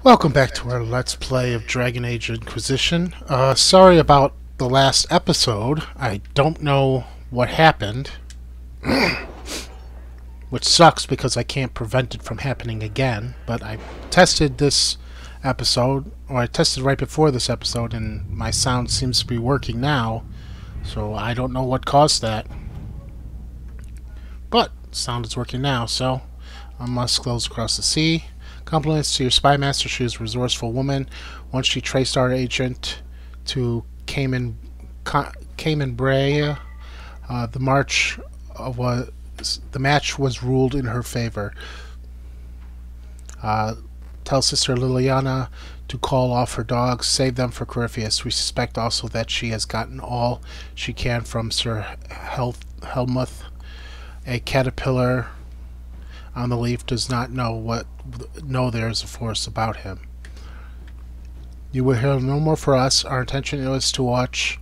Welcome back to our Let's Play of Dragon Age Inquisition. Sorry about the last episode. I don't know what happened, which sucks because I can't prevent it from happening again, but I tested this episode, or I tested right before this episode, and my sound seems to be working now, so I don't know what caused that. But sound is working now, so I must close across the sea. Compliments to your spy master. She is a resourceful woman. Once she traced our agent to Cayman Brea, the match was ruled in her favor. Tell Sister Liliana to call off her dogs, save them for Corypheus. We suspect also that she has gotten all she can from Sir Helmuth. A caterpillar on the leaf does not know there is a force about him. You will hear no more for us. Our intention is to watch,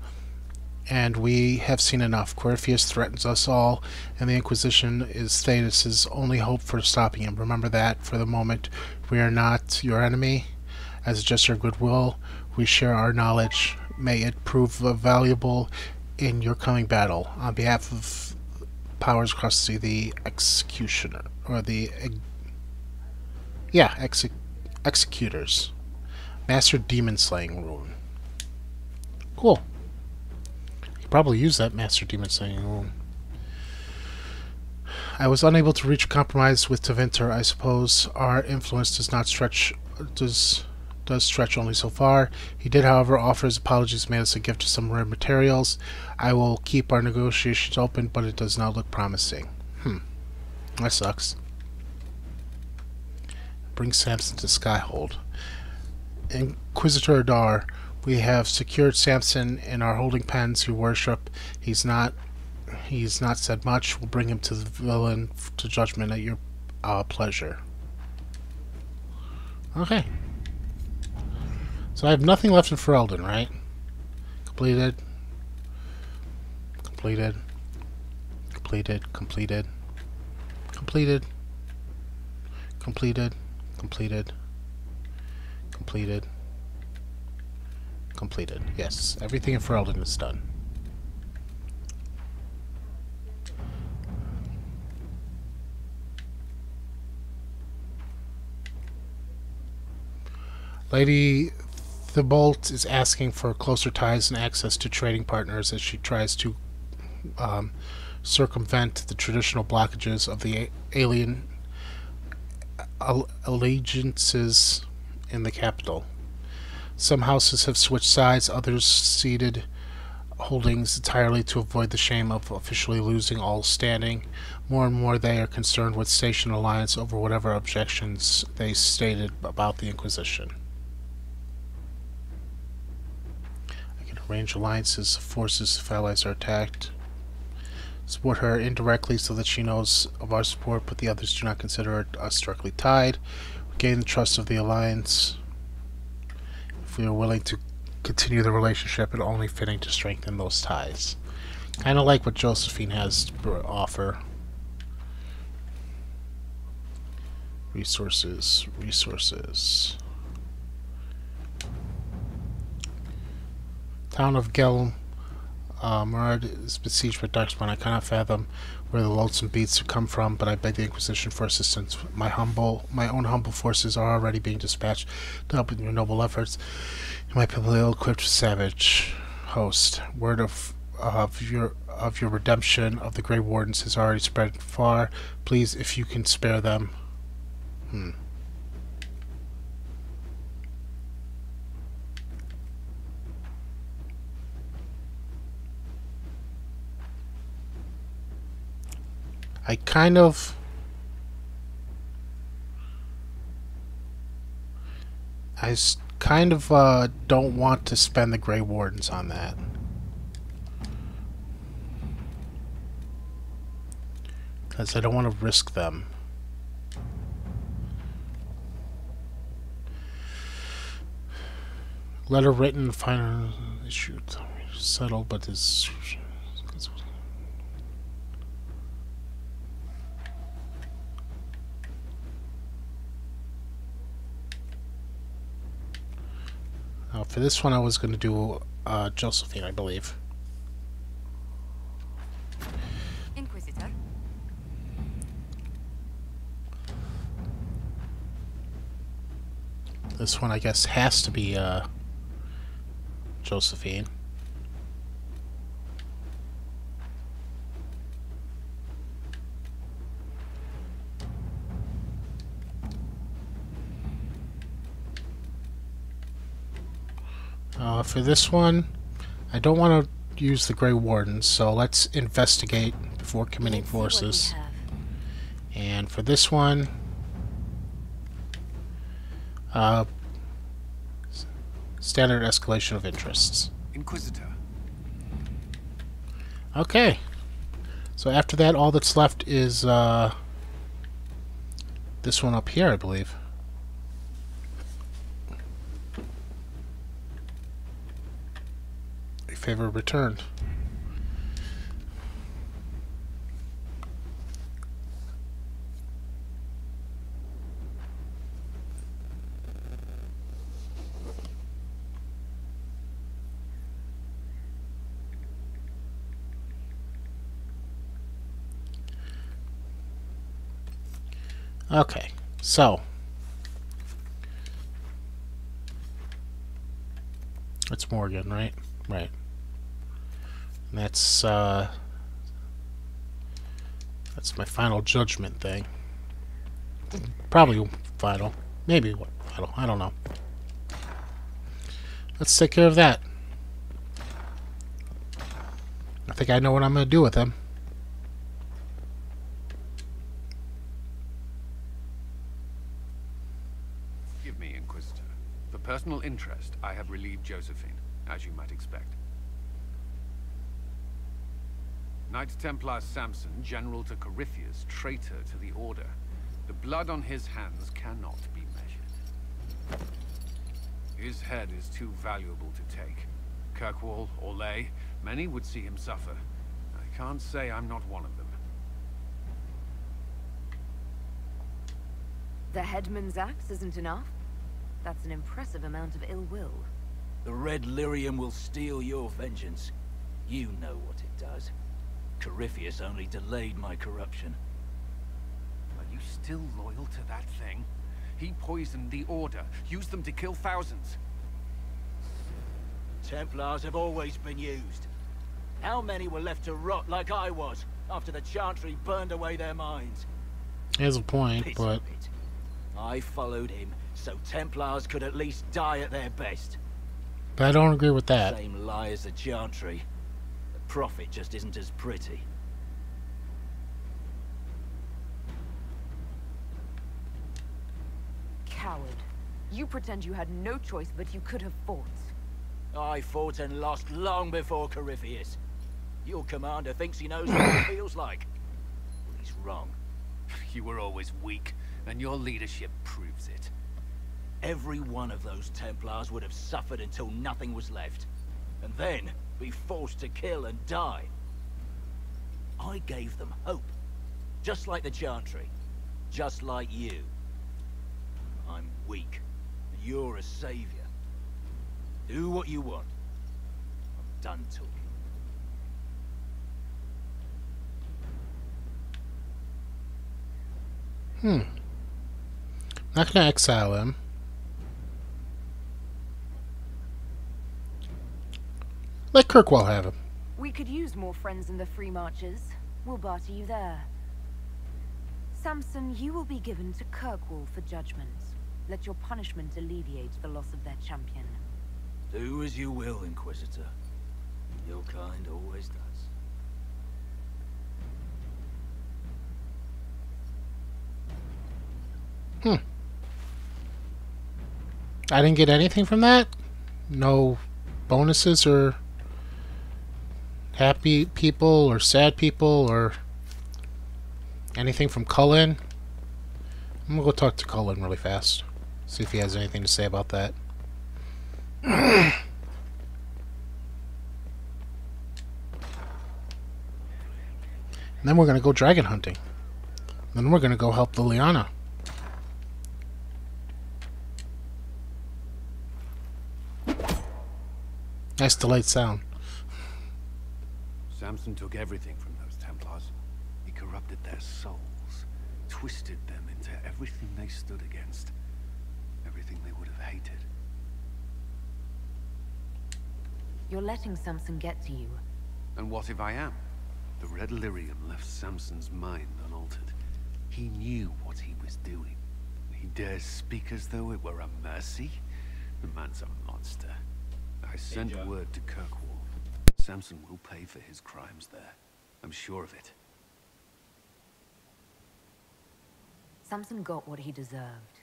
and we have seen enough. Corypheus threatens us all, and the Inquisition is Thetis' only hope for stopping him. Remember that. For the moment, we are not your enemy. As a gesture of goodwill, we share our knowledge. May it prove valuable in your coming battle. On behalf of powers across the executioner, or the executors. Master Demon Slaying Rune. Cool. You probably use that Master Demon Slaying Rune. I was unable to reach a compromise with Tevinter. I suppose our influence does stretch only so far. He did, however, offer his apologies and made us a gift of some rare materials. I will keep our negotiations open, but it does not look promising. That sucks. Bring Samson to Skyhold. Inquisitor Adar, we have secured Samson in our holding pens. Your worship, he's not said much. We'll bring him to the villain to judgment at your pleasure. Okay. So I have nothing left in Ferelden, right? Completed. Completed. Completed. Completed. Completed. Completed. Completed. Completed. Completed. Yes, everything in Ferelden is done. Lady Thibault is asking for closer ties and access to trading partners as she tries to circumvent the traditional blockages of the alien allegiances in the capital. Some houses have switched sides, others ceded holdings entirely to avoid the shame of officially losing all standing. More and more they are concerned with station alliance over whatever objections they stated about the Inquisition. I can arrange alliances of forces if allies are attacked. Support her indirectly so that she knows of our support, but the others do not consider us directly tied. We gain the trust of the alliance if we are willing to continue the relationship, and only fitting to strengthen those ties. Kind of like what Josephine has to offer. Resources. Town of Gel Murad is besieged by darkspawn. I cannot fathom where the loathsome beasts come from, but I beg the Inquisition for assistance. My own humble forces are already being dispatched to help in your noble efforts. You might be ill-equipped savage host. Word of your redemption of the Grey Wardens has already spread far. Please, if you can spare them. I kind of don't want to spend the Grey Wardens on that. Because I don't want to risk them. Letter written, final issue settled, but is For this one, I was going to do Josephine, I believe. Inquisitor. This one, I guess, has to be Josephine. For this one, I don't want to use the Grey Wardens, so let's investigate before committing forces. And for this one, standard escalation of interests. Inquisitor. Okay. So after that, all that's left is this one up here, I believe. A favor returned. Okay, so that's Morgan, right? Right. And that's my final judgment thing. Probably final. Maybe final. I don't know. Let's take care of that. I think I know what I'm going to do with him. Give me, Inquisitor. For personal interest, I have relieved Josephine, as you might expect. Knight Templar Samson, General to Corypheus, traitor to the Order. The blood on his hands cannot be measured. His head is too valuable to take. Kirkwall, Orlais, many would see him suffer. I can't say I'm not one of them. The headman's axe isn't enough? That's an impressive amount of ill will. The Red Lyrium will steal your vengeance. You know what it does. Corypheus only delayed my corruption. Are you still loyal to that thing? He poisoned the Order, used them to kill thousands. Templars have always been used. How many were left to rot like I was, after the Chantry burned away their minds? There's a point, Piss but of it. I followed him, so Templars could at least die at their best. I don't agree with that. Same lie as the Chantry. The profit just isn't as pretty. Coward. You pretend you had no choice, but you could have fought. I fought and lost long before Corypheus. Your commander thinks he knows what it feels like. Well, he's wrong. You were always weak, and your leadership proves it. Every one of those Templars would have suffered until nothing was left. And then be forced to kill and die. I gave them hope. Just like the Chantry. Just like you. I'm weak. And you're a savior. Do what you want. I'm done talking. Not gonna exile him. Let Kirkwall have him. We could use more friends in the Free Marches. We'll barter you there. Samson, you will be given to Kirkwall for judgment. Let your punishment alleviate the loss of their champion. Do as you will, Inquisitor. Your kind always does. I didn't get anything from that? No bonuses or happy people or sad people or anything from Cullen? I'm gonna go talk to Cullen really fast. See if he has anything to say about that. And then we're gonna go dragon hunting. Then we're gonna go help Liliana. Nice delayed sound. Samson took everything from those Templars. He corrupted their souls, twisted them into everything they stood against, everything they would have hated. You're letting Samson get to you. And what if I am? The Red Lyrium left Samson's mind unaltered. He knew what he was doing. He dares speak as though it were a mercy? The man's a monster. I sent word to Kirkwall. Samson will pay for his crimes there. I'm sure of it. Samson got what he deserved.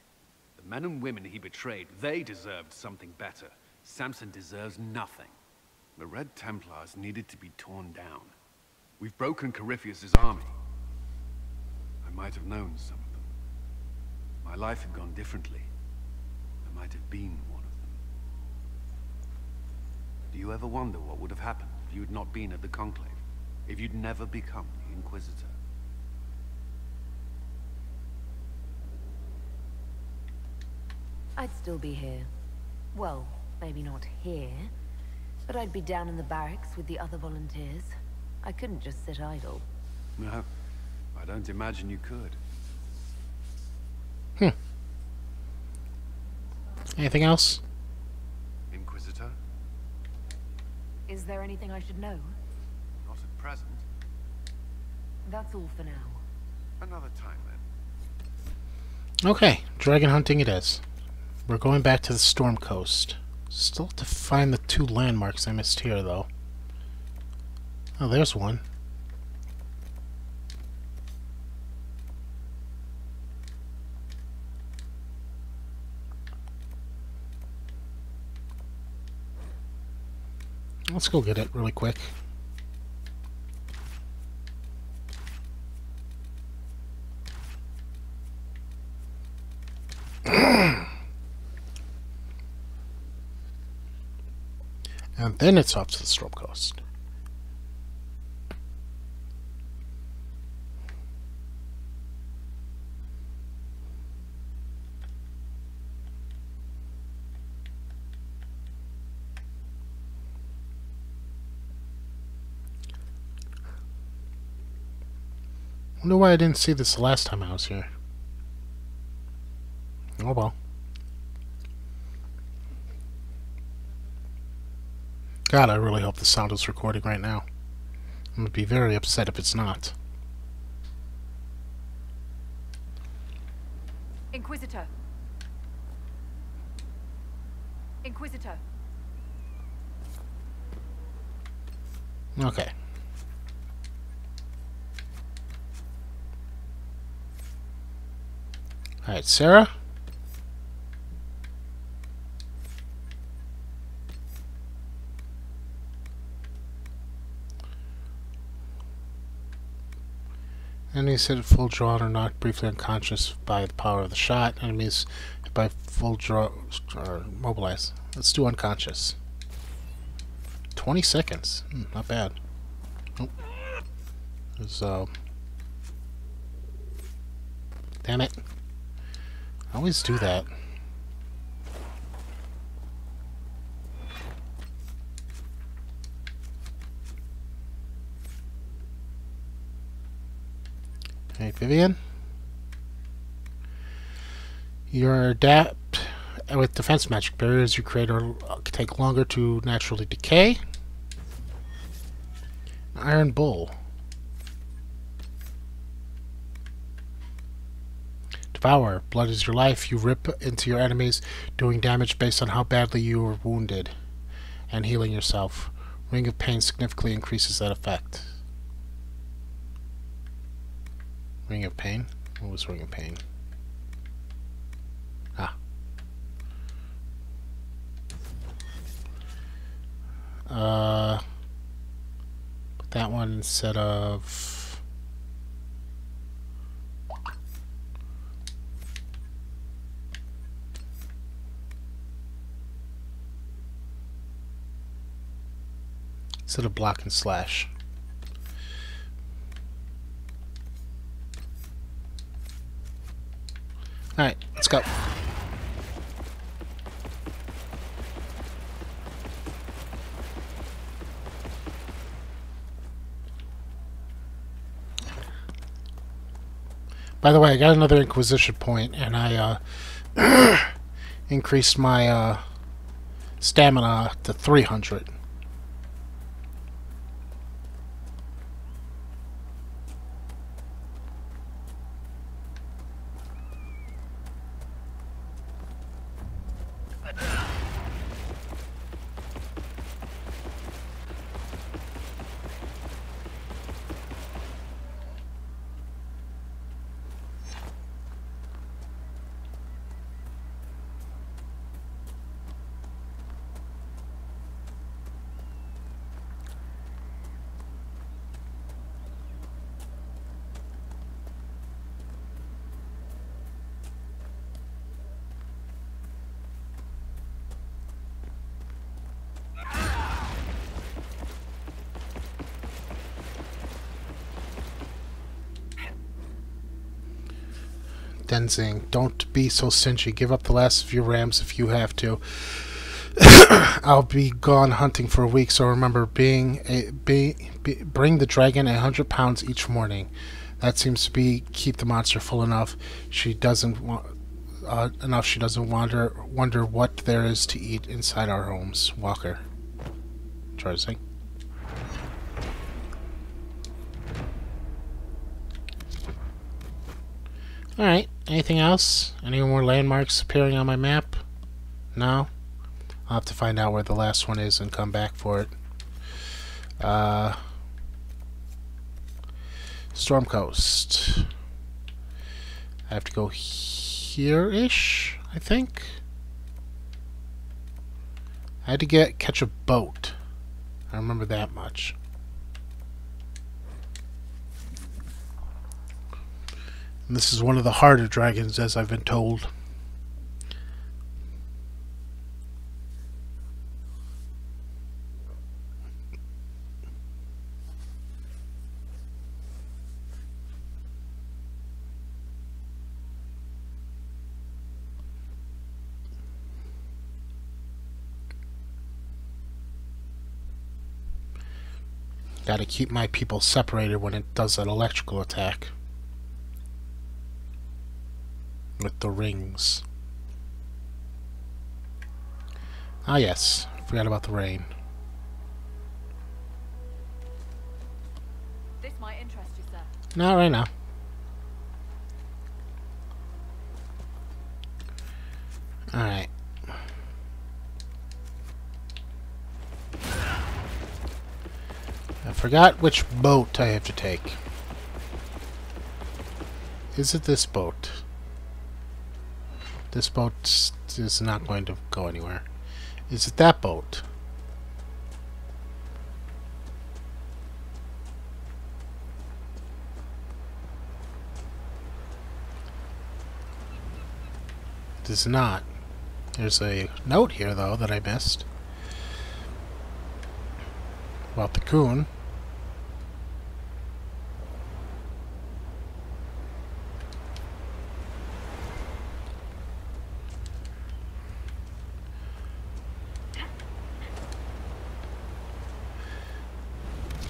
The men and women he betrayed, they deserved something better. Samson deserves nothing. The Red Templars needed to be torn down. We've broken Corypheus' army. I might have known some of them. My life had gone differently. I might have been one of them. Do you ever wonder what would have happened if you had not been at the Conclave? If you'd never become the Inquisitor? I'd still be here. Well, maybe not here, but I'd be down in the barracks with the other volunteers. I couldn't just sit idle. No, I don't imagine you could. Anything else? Inquisitor? Is there anything I should know? Not at present. That's all for now. Another time, then. Okay, dragon hunting it is. We're going back to the Storm Coast. Still to find the 2 landmarks I missed here, though. Oh, there's one. Let's go get it really quick. And then it's off to the Storm Coast. Wonder why I didn't see this the last time I was here. Oh well. God, I really hope the sound is recording right now. I'm going to be very upset if it's not. Inquisitor. Inquisitor. Okay. Alright, Sarah? Enemies hit at full draw are knocked briefly unconscious by the power of the shot. Enemies hit by full draw are mobilized. Let's do unconscious. 20 seconds. Not bad. Nope. There's, damn it. I always do that. Hey, Vivian. Your adapt with defense magic barriers you create or take longer to naturally decay. Iron Bull. Devour. Blood is your life. You rip into your enemies, doing damage based on how badly you were wounded, and healing yourself. Ring of Pain significantly increases that effect. Ring of Pain? What was Ring of Pain? Ah. Put that one instead of... instead of block and slash. Alright, let's go. By the way, I got another Inquisition point, and I increased my stamina to 300. Denzing, don't be so stingy. Give up the last of your rams if you have to. I'll be gone hunting for a week, so remember, bring the dragon 100 pounds each morning. That seems to keep the monster full enough. She doesn't wonder what there is to eat inside our homes. Walker. Charzing. Alright, anything else? Any more landmarks appearing on my map? No? I'll have to find out where the last one is and come back for it. Storm Coast. I have to go here-ish, I think? I had to catch a boat. I remember that much. And this is one of the harder dragons, as I've been told. Gotta keep my people separated when it does an electrical attack. With the rings. Ah yes, forgot about the rain. This might interest you, sir. Not right now. Alright. I forgot which boat I have to take. Is it this boat? This boat is not going to go anywhere. Is it that boat? It is not. There's a note here, though, that I missed. About the coon.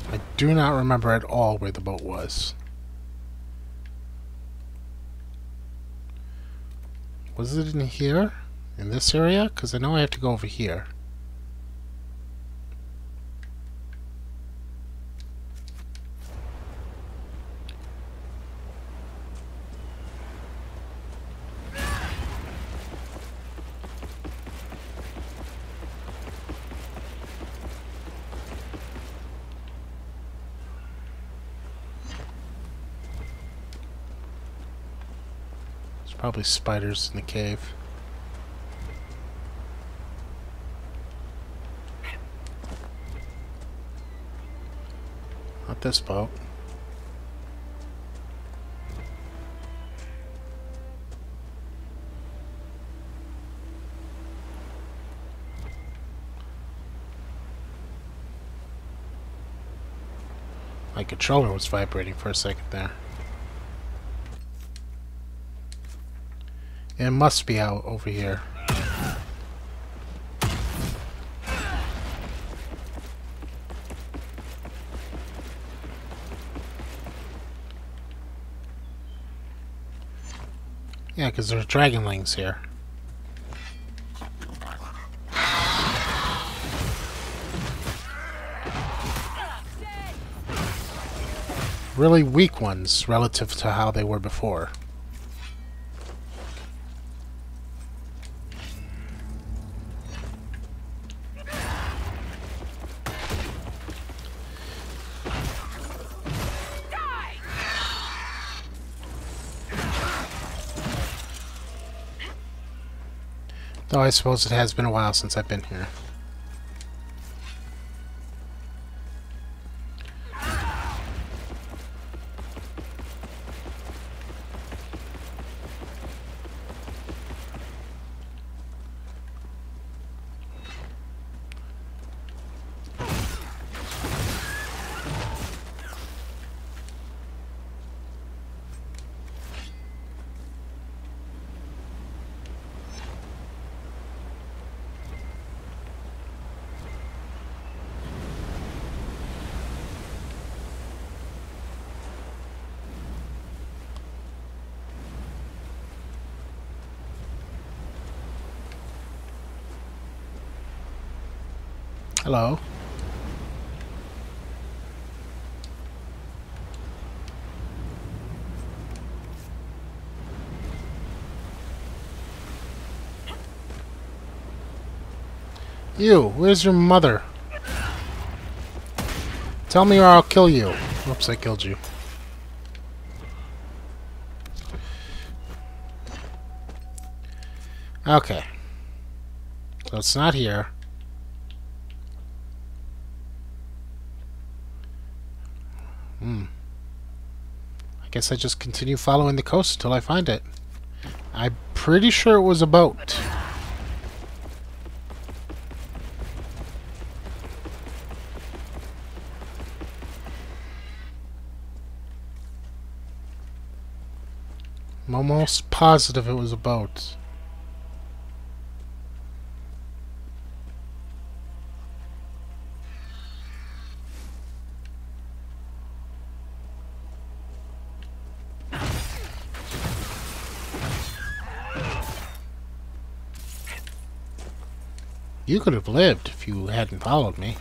I do not remember at all where the boat was. Was it in here? In this area? Because I know I have to go over here. Probably spiders in the cave. Not this boat. My controller was vibrating for a second there. It must be out over here. Yeah, because there's dragonlings here. Really weak ones relative to how they were before. Though I suppose it has been a while since I've been here. Hello. You, where's your mother? Tell me or I'll kill you. Oops, I killed you. Okay. So it's not here. I guess I just continue following the coast until I find it. I'm pretty sure it was a boat. I'm almost positive it was a boat. You could have lived if you hadn't followed me.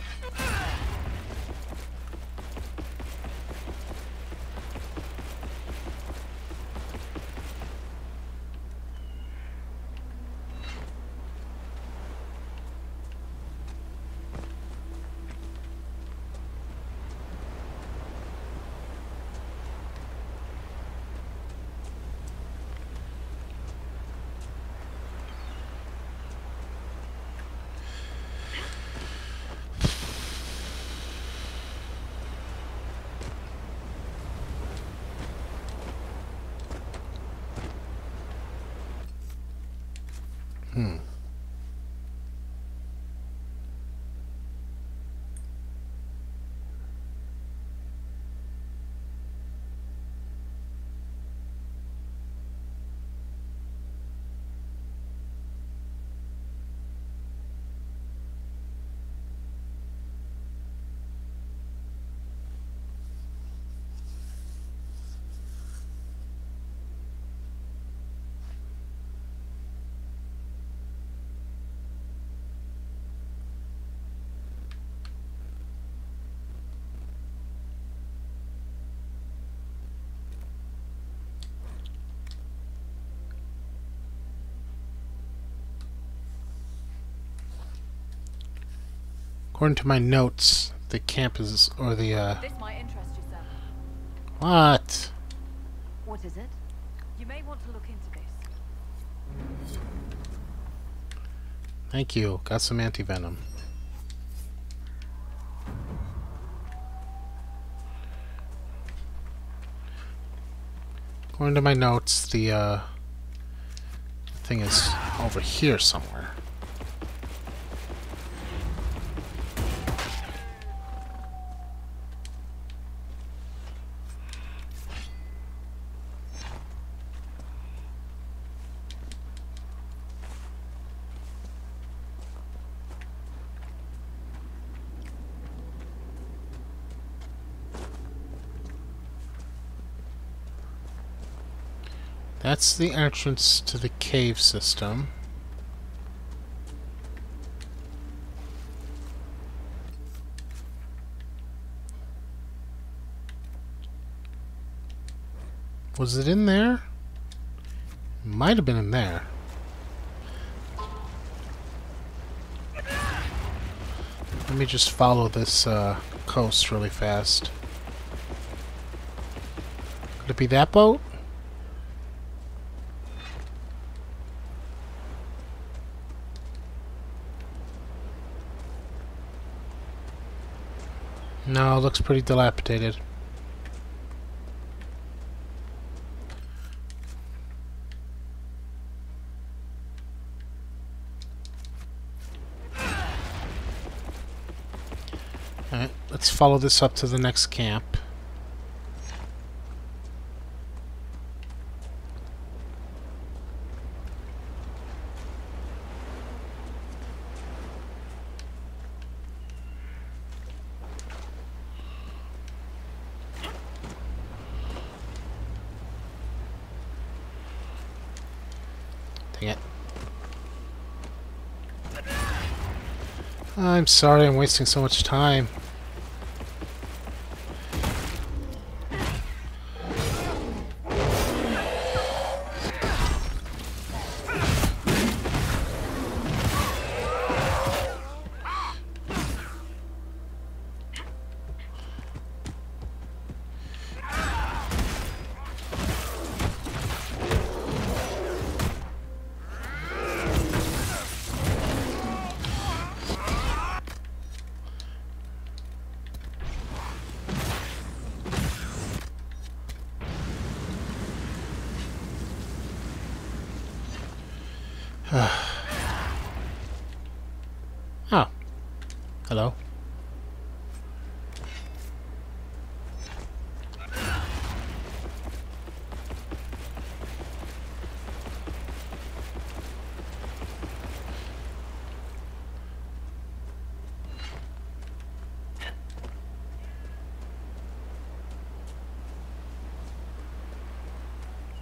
According to my notes, the camp is, or the, This might interest you, sir. What? What is it? You may want to look into this. Thank you. Got some anti-venom. According to my notes, the thing is over here somewhere. That's the entrance to the cave system. Was it in there? Might have been in there. Let me just follow this coast really fast. Could it be that boat? No, it looks pretty dilapidated. Alright, let's follow this up to the next camp. Dang it. I'm sorry I'm wasting so much time. Oh. Hello.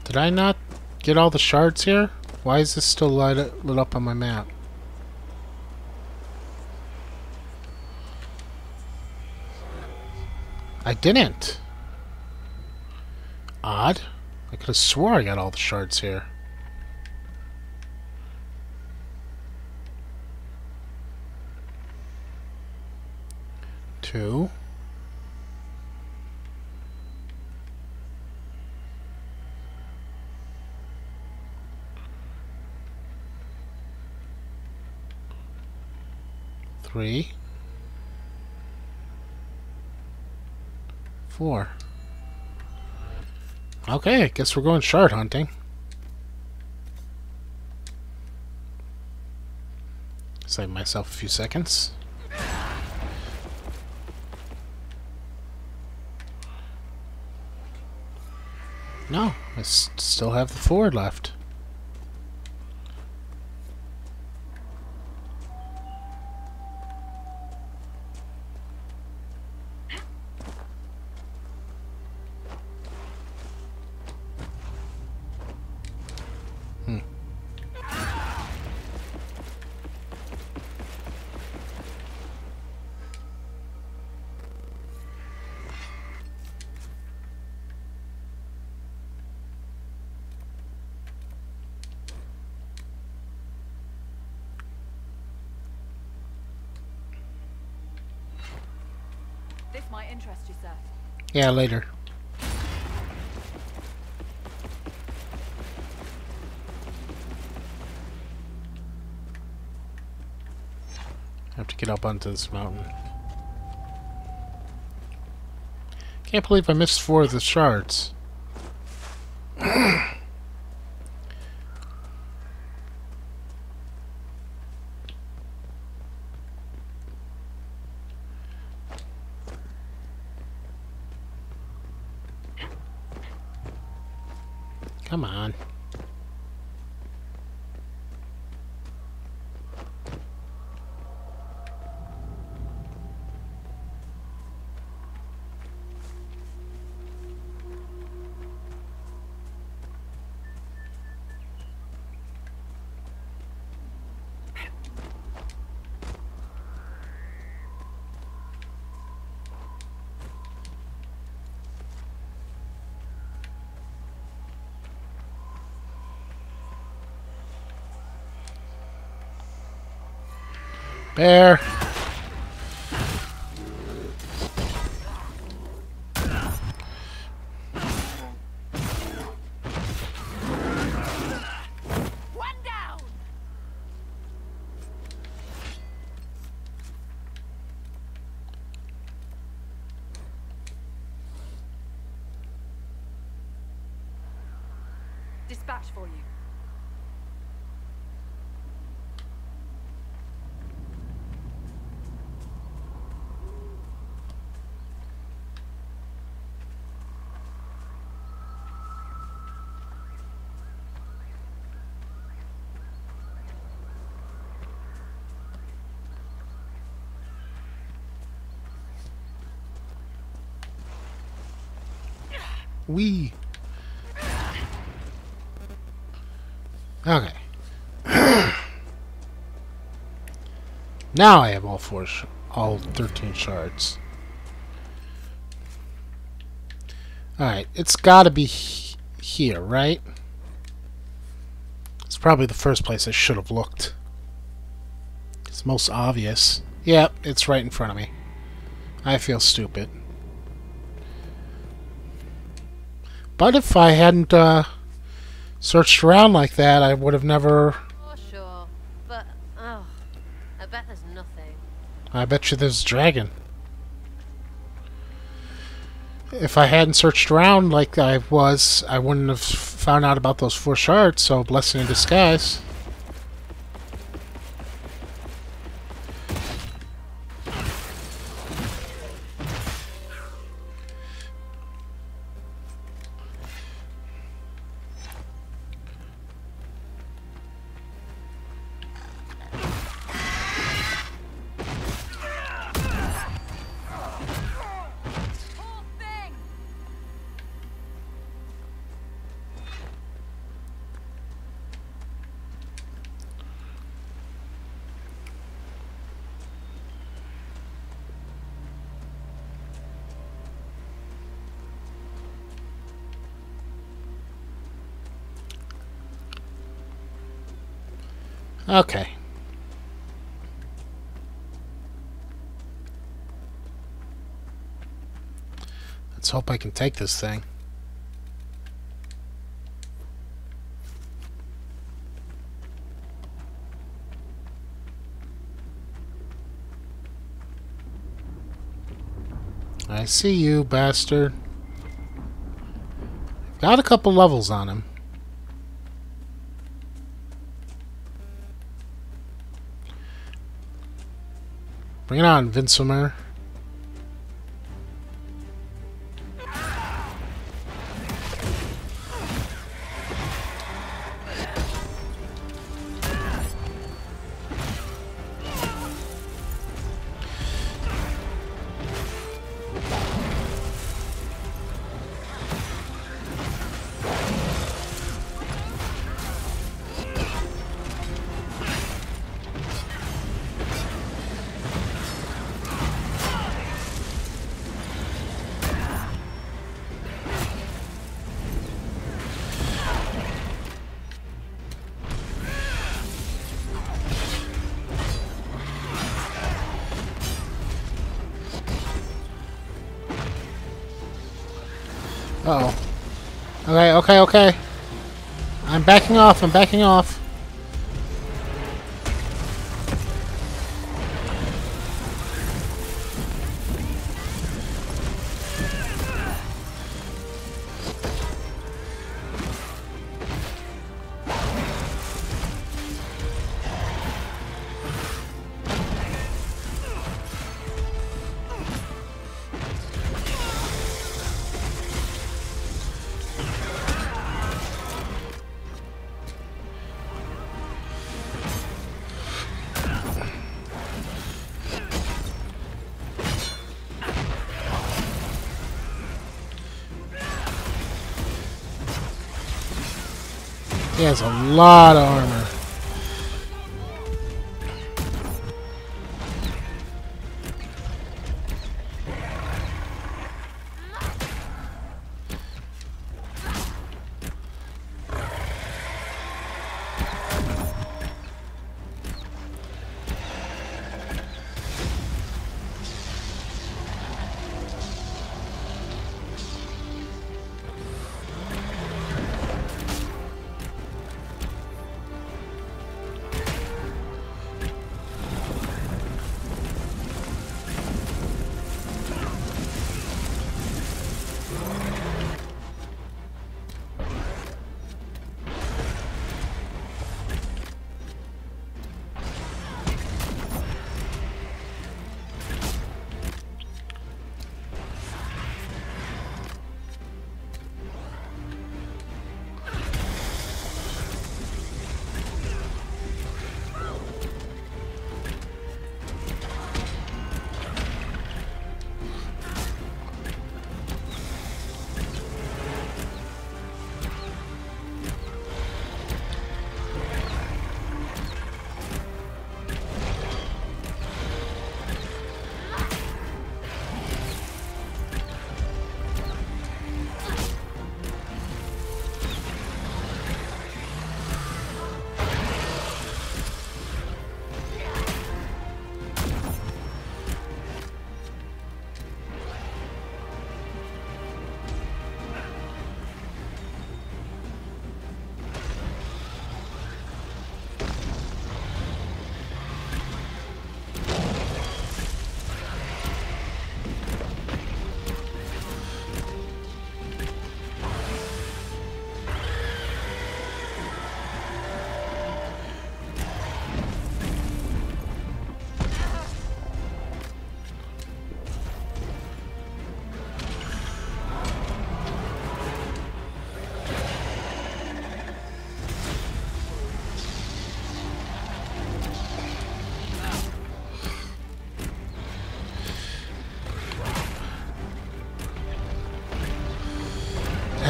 Did I not get all the shards here? Why is this still lit up on my map? I didn't. Odd. I could have swore I got all the shards here. Two. Three. 4. Okay, I guess we're going shard hunting. Save myself a few seconds. No, I still have the 4 left. This might interest you, sir. Yeah, later. I have to get up onto this mountain. Can't believe I missed 4 of the shards. Come on. Bear. One down. Dispatch for you. Wee. Okay. Now I have all 13 shards. Alright, it's gotta be here, right? It's probably the first place I should have looked. It's most obvious. Yep, it's right in front of me. I feel stupid. But if I hadn't searched around like that, I would have never... Oh, sure. But, oh, I bet there's nothing. I bet you there's a dragon. If I hadn't searched around like I was, I wouldn't have found out about those 4 shards, so blessing in disguise. Okay. Let's hope I can take this thing. I see you, bastard. Got a couple levels on him. Bring it on, Vinsomer. Uh-oh. Okay. I'm backing off. He has a lot of armor.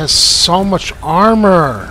has so much armor.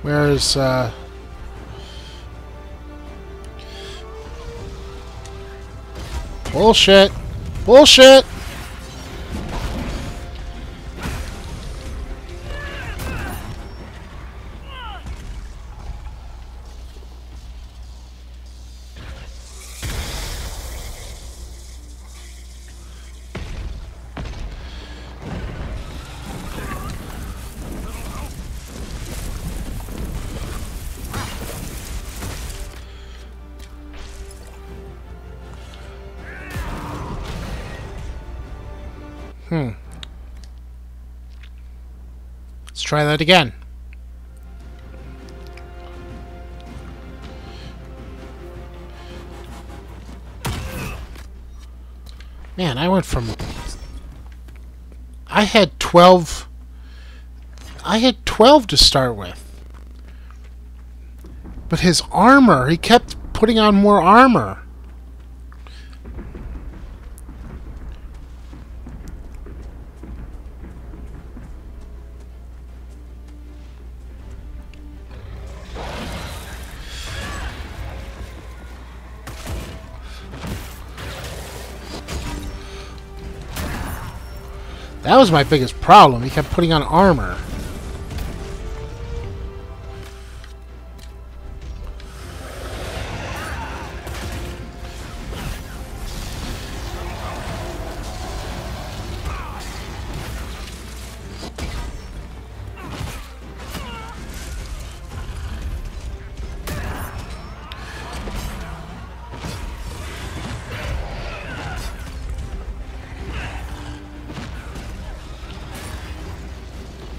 Where's bullshit? Bullshit! Let's try that again. Man, I went from... I had 12 to start with. But his armor, he kept putting on more armor. That was my biggest problem. He kept putting on armor.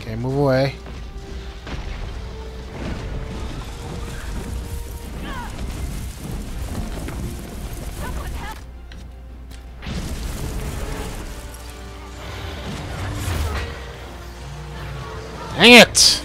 Okay, move away. Dang it!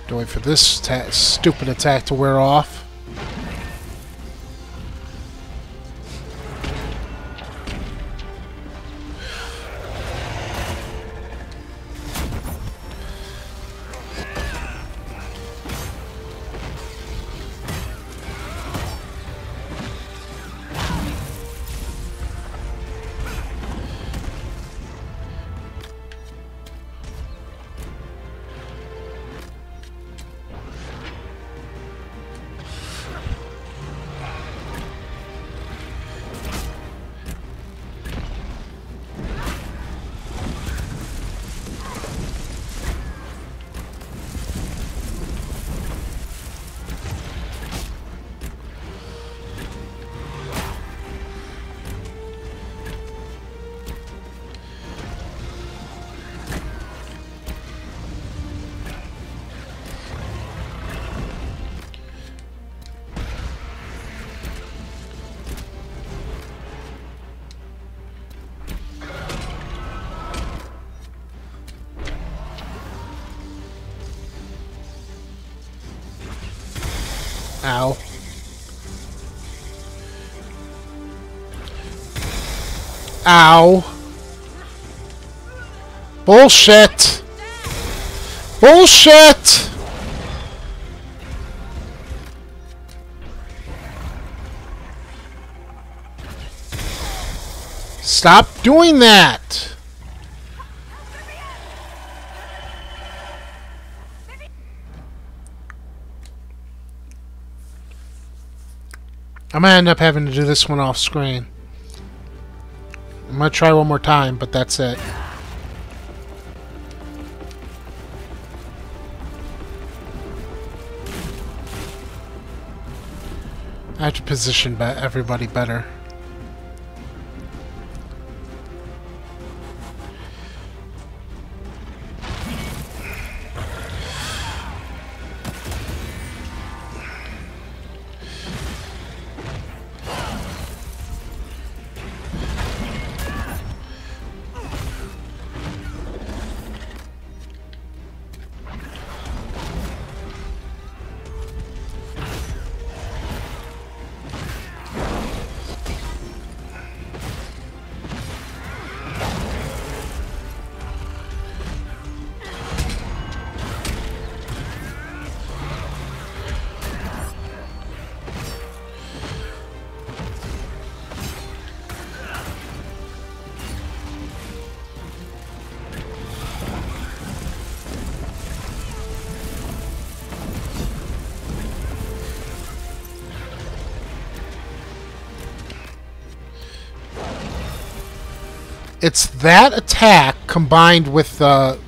Wait for this stupid attack to wear off. Ow. Ow. Bullshit! Bullshit! Stop doing that! I'm gonna end up having to do this one off screen. I'm gonna try one more time, but that's it. I have to position everybody better. It's that attack combined with the...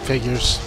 figures.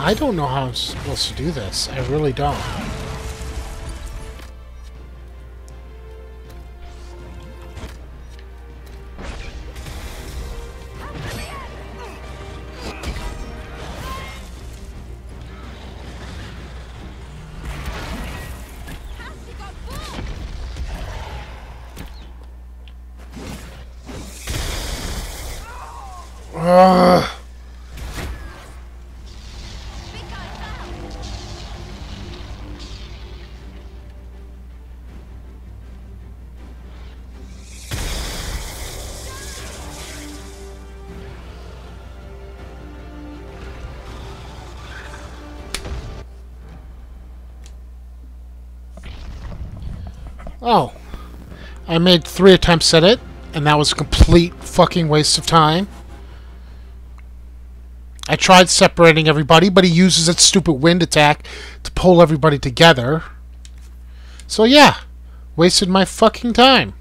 I don't know how I'm supposed to do this. I really don't. Ugh. Oh, I made 3 attempts at it, and that was a complete fucking waste of time. I tried separating everybody, but he uses that stupid wind attack to pull everybody together. So yeah, wasted my fucking time.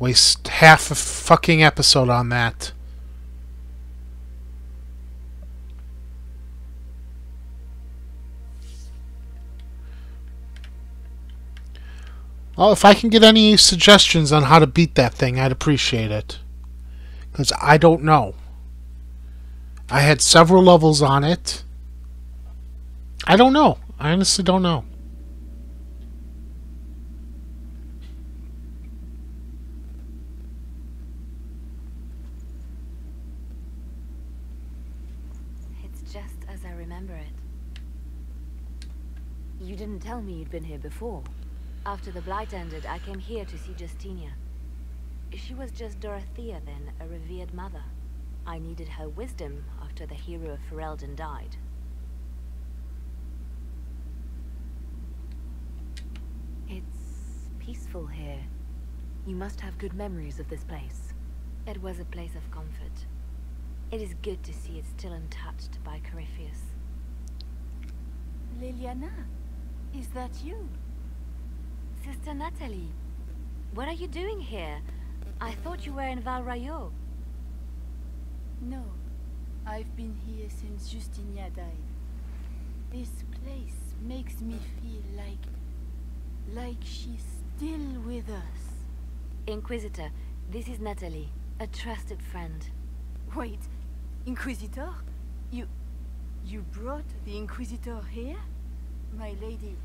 Waste half a fucking episode on that. Well, if I can get any suggestions on how to beat that thing, I'd appreciate it. Because I don't know. I had several levels on it. I don't know. I honestly don't know. It's just as I remember it. You didn't tell me you'd been here before. After the Blight ended, I came here to see Justinia. She was just Dorothea then, a revered mother. I needed her wisdom after the hero of Ferelden died. It's peaceful here. You must have good memories of this place. It was a place of comfort. It is good to see it still untouched by Corypheus. Liliana, is that you? Sister Natalie, what are you doing here? I thought you were in Val Rayo. No, I've been here since Justinia died. This place makes me feel like she's still with us. Inquisitor, this is Natalie, a trusted friend. Wait, Inquisitor? You brought the Inquisitor here? My lady,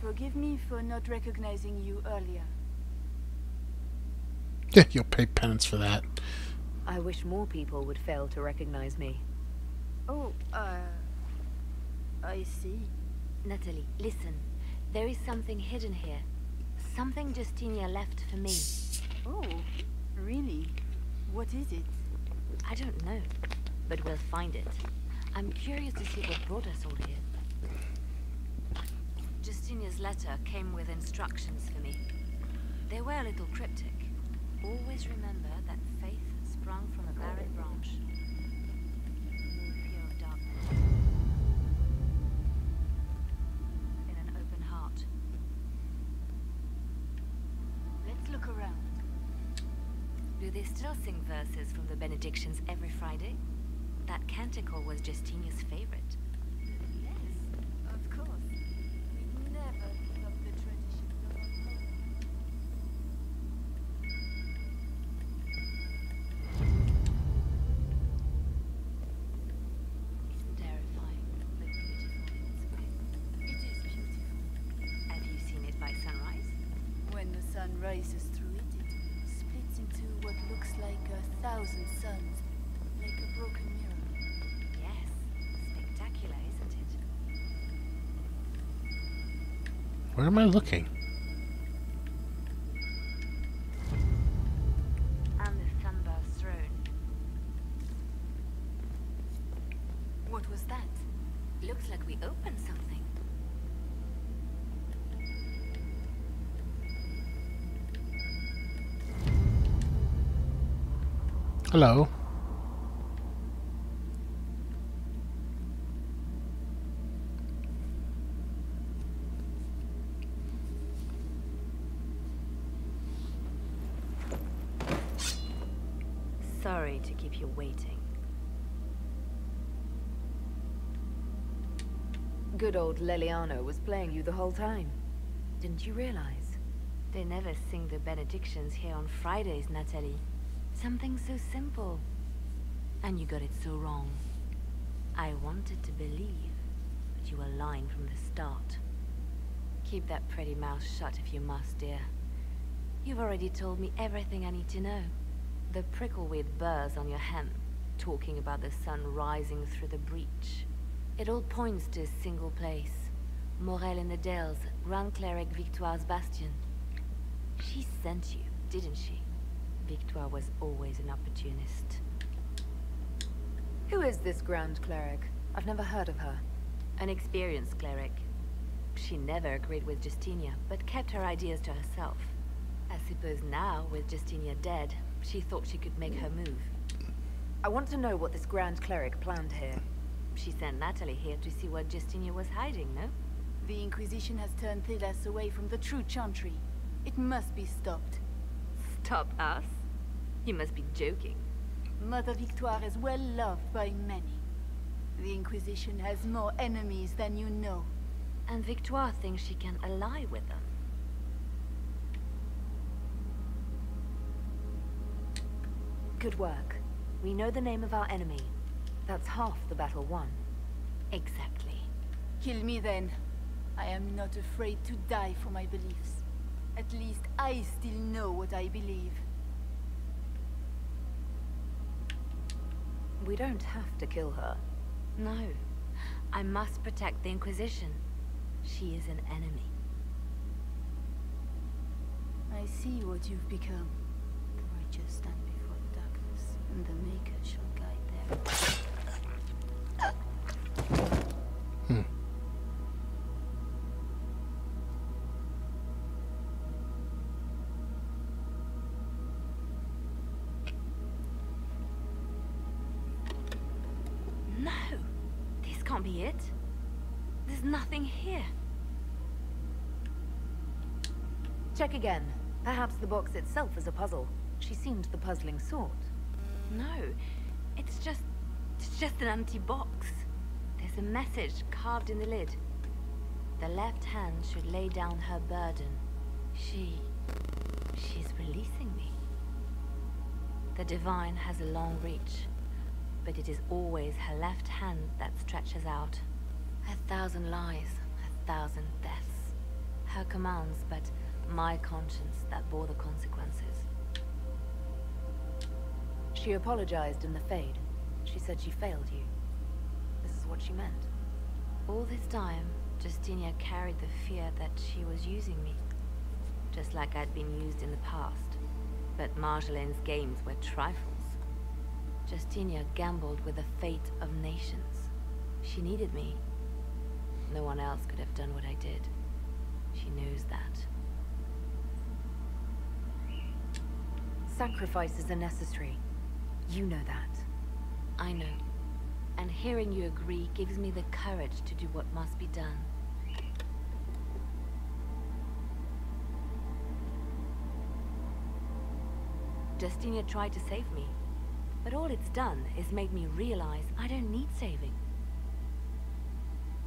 forgive me for not recognizing you earlier. Yeah, you'll pay penance for that. I wish more people would fail to recognize me. Oh, I see. Natalie, listen. There is something hidden here. Something Justinia left for me. Oh, really? What is it? I don't know, but we'll find it. I'm curious to see what brought us all here. Justinia's letter came with instructions for me. They were a little cryptic. Always remember that faith sprung from a barren branch. No fear of darkness. In an open heart. Let's look around. Do they still sing verses from the benedictions every Friday? That canticle was Justinia's favorite. Yes, of course. We never give up the traditions of our home. It's terrifying, but beautiful in its way. It is beautiful. Have you seen it by sunrise? When the sun rises through it, it splits into what looks like 1,000 suns, like a broken mirror. Yes. Spectacular, isn't it? Where am I looking? And the Thunber's throne. What was that? Looks like we opened something. Hello. Sorry to keep you waiting. Good old Liliana was playing you the whole time. Didn't you realize? They never sing the benedictions here on Fridays, Natalie. Something so simple. And you got it so wrong. I wanted to believe, but you were lying from the start. Keep that pretty mouth shut if you must, dear. You've already told me everything I need to know. The prickleweed burrs on your hem, talking about the sun rising through the breach. It all points to a single place. Morel in the Dales, Grand Cleric Victoire's bastion. She sent you, didn't she? Victoire was always an opportunist. Who is this Grand Cleric? I've never heard of her. An experienced cleric. She never agreed with Justinia, but kept her ideas to herself. I suppose now, with Justinia dead, she thought she could make her move. I want to know what this Grand Cleric planned here. She sent Natalie here to see what Justinia was hiding, no? The Inquisition has turned Thilas away from the true Chantry. It must be stopped. Stop us? You must be joking. Mother Victoire is well loved by many. The Inquisition has more enemies than you know. And Victoire thinks she can ally with them. Good work. We know the name of our enemy. That's half the battle won. Exactly. Kill me then. I am not afraid to die for my beliefs. At least I still know what I believe. We don't have to kill her. No. I must protect the Inquisition. She is an enemy. I see what you've become. The righteous stand before the darkness, and the Maker shall guide them. No! This can't be it. There's nothing here. Check again. Perhaps the box itself is a puzzle. She seemed the puzzling sort. No, it's just an empty box. There's a message carved in the lid. The left hand should lay down her burden. She's releasing me. The Divine has a long reach, but it is always her left hand that stretches out. 1,000 lies, 1,000 deaths. Her commands, but my conscience that bore the consequences. She apologized in the Fade. She said she failed you. This is what she meant. All this time, Justinia carried the fear that she was using me. Just like I'd been used in the past. But Marjolaine's games were trifles. Justinia gambled with the fate of nations. She needed me. No one else could have done what I did. She knows that. Sacrifices are necessary. You know that. I know. And hearing you agree gives me the courage to do what must be done. Justinia tried to save me, but all it's done is made me realize I don't need saving.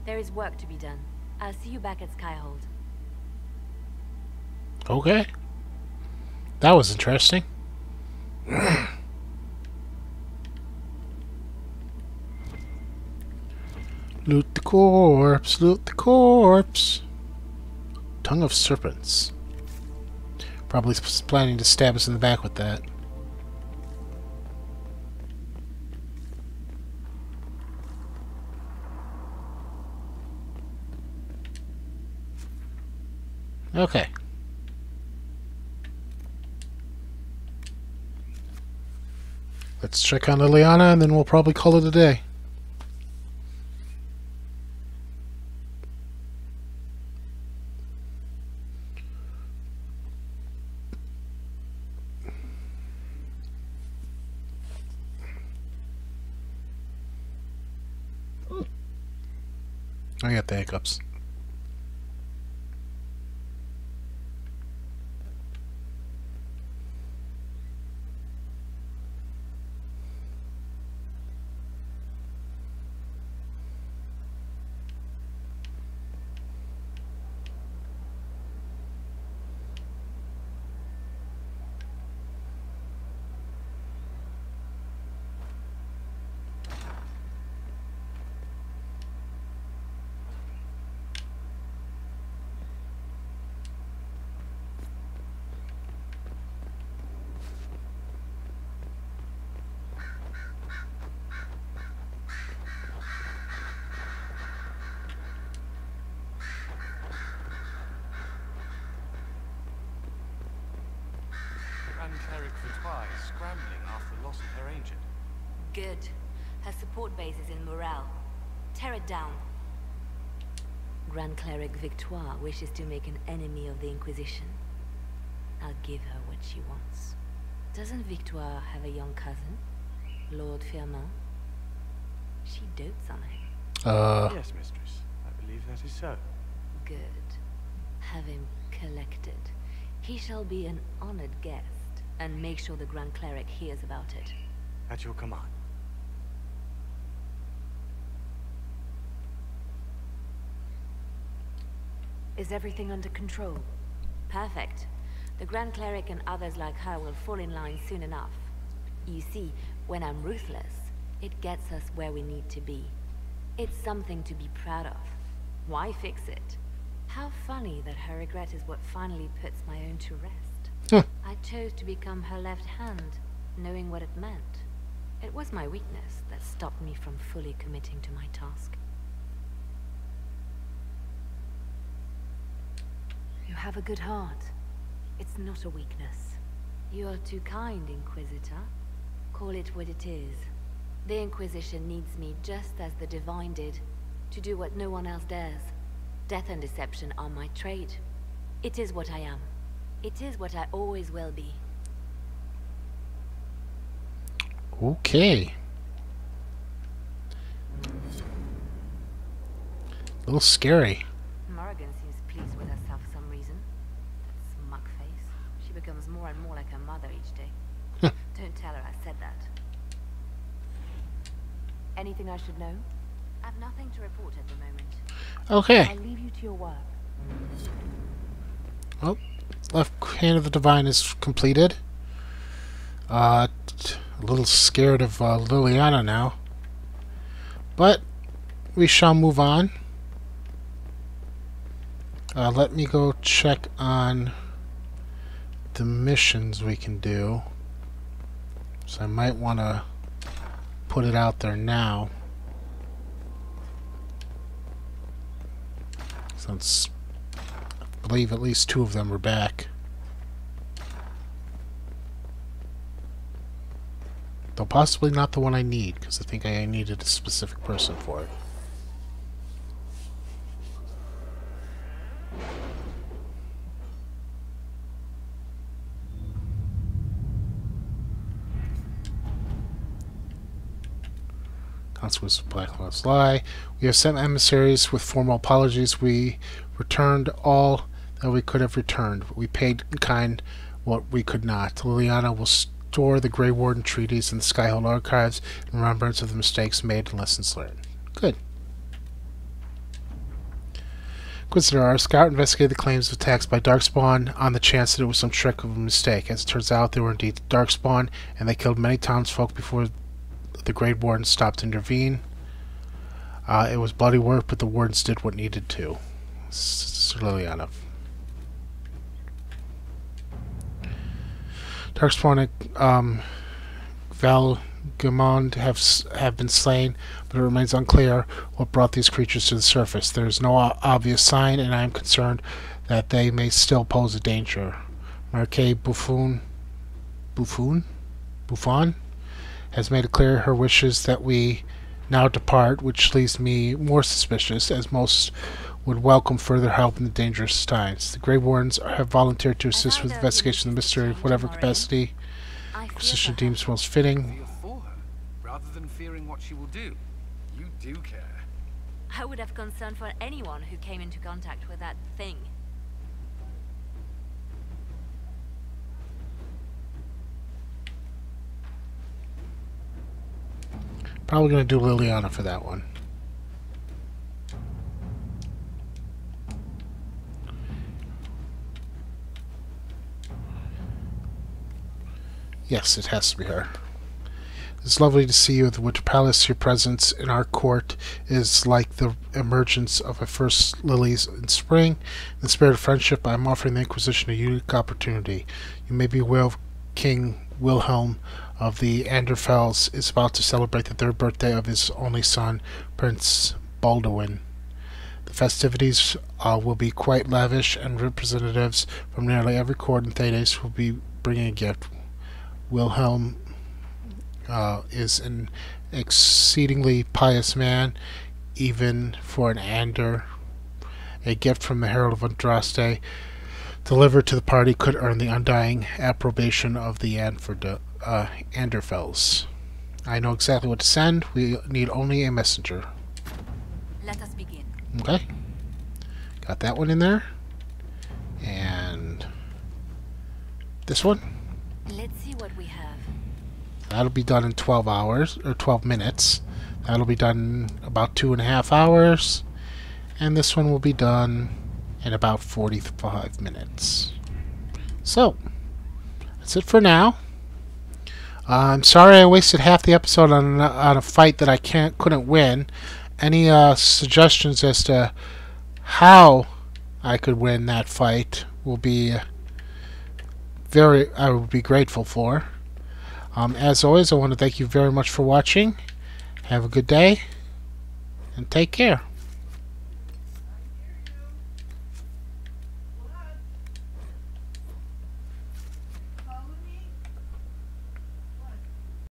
There is work to be done. I'll see you back at Skyhold. Okay. That was interesting. Loot the corpse, loot the corpse. Tongue of serpents. Probably planning to stab us in the back with that. Okay. Let's check on Liliana and then we'll probably call it a day. I got the hiccups. Cleric Victoire is scrambling after the loss of her agent. Good. Her support base is in Morale. Tear it down. Grand Cleric Victoire wishes to make an enemy of the Inquisition. I'll give her what she wants. Doesn't Victoire have a young cousin? Lord Firmin? She dotes on him. Yes, mistress. I believe that is so. Good. Have him collected. He shall be an honored guest, and make sure the Grand Cleric hears about it. At your command. Is everything under control? Perfect. The Grand Cleric and others like her will fall in line soon enough. You see, when I'm ruthless, it gets us where we need to be. It's something to be proud of. Why fix it? How funny that her regret is what finally puts my own to rest. I chose to become her left hand, knowing what it meant. It was my weakness that stopped me from fully committing to my task. You have a good heart. It's not a weakness. You are too kind, Inquisitor. Call it what it is. The Inquisition needs me just as the Divine did, to do what no one else dares. Death and deception are my trade. It is what I am. It is what I always will be. Okay. A little scary. Morrigan seems pleased with herself for some reason. That smug face. She becomes more and more like her mother each day. Don't tell her I said that. Anything I should know? I've nothing to report at the moment. Okay. I'll leave you to your work. Well, left hand of the Divine is completed. A little scared of Liliana now. But we shall move on. Let me go check on the missions we can do. So I might want to put it out there now. Since I believe at least 2 of them are back. Though possibly not the one I need, because I think I needed a specific person for it. Consequence of Black Law's Lie. We have sent emissaries with formal apologies. We returned all that we could have returned. We paid in kind what we could not. Liliana will store the Grey Warden treaties in the Skyhold archives in remembrance of the mistakes made and lessons learned. Good. Inquisitor, our scout investigated the claims of attacks by Darkspawn on the chance that it was some trick of a mistake. As it turns out, they were indeed Darkspawn, and they killed many townsfolk before the Great Warden stopped to intervene. It was bloody work, but the wardens did what needed to. Sir Liliana. Darkspawn and Valgemond have been slain, but it remains unclear what brought these creatures to the surface. There is no obvious sign, and I am concerned that they may still pose a danger. Marquis Buffon has made it clear her wishes that we now depart, which leaves me more suspicious, as most would welcome further help in the dangerous times. The Grey Wardens have volunteered to assist with the investigation of the mystery of whatever capacity Inquisition deems most fitting. Feel for her, rather than fearing what she will do. You do care. I would have concern for anyone who came into contact with that thing. Probably going to do Liliana for that one. Yes, it has to be her. It's lovely to see you at the Winter Palace. Your presence in our court is like the emergence of a first lilies in spring. In the spirit of friendship, I am offering the Inquisition a unique opportunity. You may be aware of King Wilhelm of the Anderfels is about to celebrate the 3rd birthday of his only son, Prince Baldwin. The festivities will be quite lavish, and representatives from nearly every court in Thedas will be bringing a gift. Wilhelm is an exceedingly pious man. even for an Ander. A gift from the Herald of Andraste delivered to the party could earn the undying approbation of the Anderfels. I know exactly what to send. We need only a messenger. Let us begin. Okay. Got that one in there. And this one. Let's see what we have. That'll be done in 12 hours, or 12 minutes. That'll be done in about 2.5 hours. And this one will be done in about 45 minutes. So, that's it for now. I'm sorry I wasted half the episode on a fight that I couldn't win. Any suggestions as to how I could win that fight will be I would be grateful for. As always, I want to thank you very much for watching. Have a good day and take care.